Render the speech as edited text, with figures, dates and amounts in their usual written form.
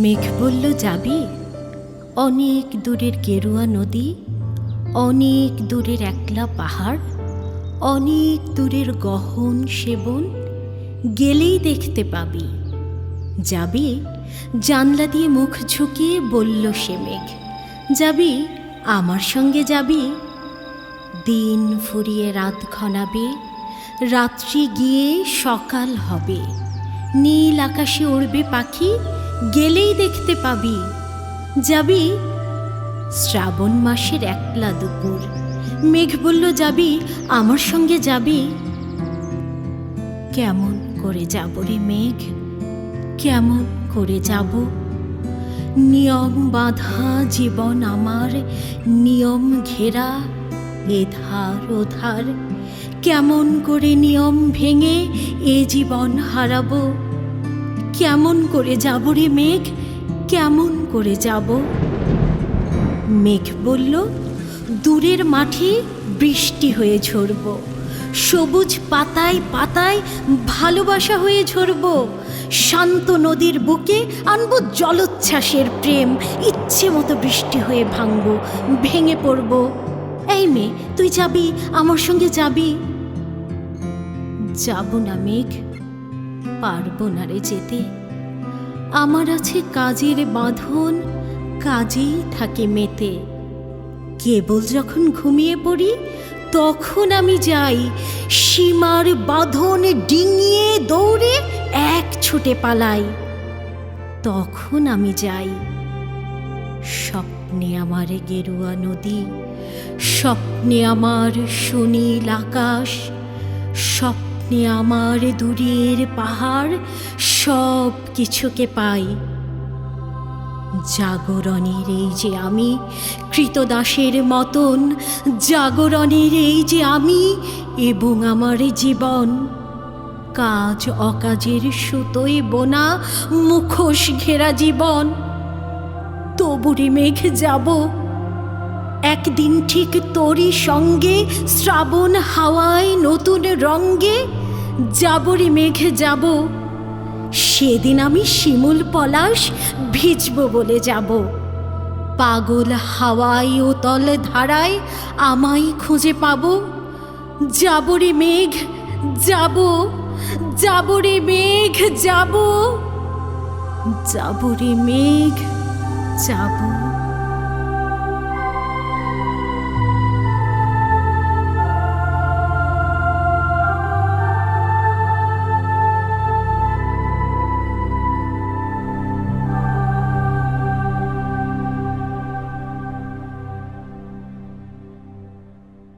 মেঘ বলল, যাবি? অনেক দূরের গেরুয়া নদী, অনেক দূরের একলা পাহাড়, অনেক দূরের গহন সেবন, গেলেই দেখতে পাবি। যাবি? জানলা দিয়ে মুখ ঝুঁকিয়ে বলল সে মেঘ। যাবি? আমার সঙ্গে যাবি? দিন ফুরিয়ে রাত ঘনাবে, রাত্রি গিয়ে সকাল হবে, নীল আকাশে উড়বে পাখি, গেলেই দেখতে পাবি। যাবি? শ্রাবণ মাসের একলা দুপুর। মেঘ বলল, যাবি? আমার সঙ্গে যাবি? কেমন করে যাব রে মেঘ, কেমন করে যাব? নিয়ম বাঁধা জীবন আমার, নিয়ম ঘেরা এধার ওধার। কেমন করে নিয়ম ভেঙে এ জীবন হারাবো? কেমন করে যাব রে মেঘ, কেমন করে যাব? মেঘ বলল, দূরের মাঠে বৃষ্টি হয়ে ঝরব, সবুজ পাতায় পাতায় ভালোবাসা হয়ে ঝরব, শান্ত নদীর বুকে আনবো জলোচ্ছ্বাসের প্রেম, ইচ্ছে মতো বৃষ্টি হয়ে ভাঙব, ভেঙে পড়ব। এই মেয়ে, তুই যাবি? আমার সঙ্গে যাবি? যাব না মেঘ, পারবো না রে যেতে। আমার আছে কাজের বাঁধন, কাজেই থাকে মেতে। কেবল যখন ঘুমিয়ে পড়ি তখন আমি যাই, সীমার বাঁধন ডিঙিয়ে দৌড়ে এক ছুটে পালাই। তখন আমি যাই। স্বপ্নে আমার গেরুয়া নদী, স্বপ্নে আমার সুনীল আকাশ, স্বপ্নে আমার দূরের পাহাড়, সব কিছুকে পাই। জাগরণের এই যে আমি, কৃতদাসের মতন জাগরণের এই যে আমি এবং আমার জীবন, কাজ অকাজের সুতোয় বোনা মুখোশ ঘেরা জীবন। তবুরে মেঘ যাব, একদিন ঠিক তোরই সঙ্গে শ্রাবণ হাওয়ায় নতুন রঙ্গে। যাবরে মেঘ যাব, সেদিন আমি শিমুল পলাশ ভিজব বলে যাব। পাগল হাওয়ায় ও তল ধারায় আমায় খুঁজে পাব। যাবরে মেঘ যাব, যাবরে মেঘ যাব, যাবরে মেঘ যাব।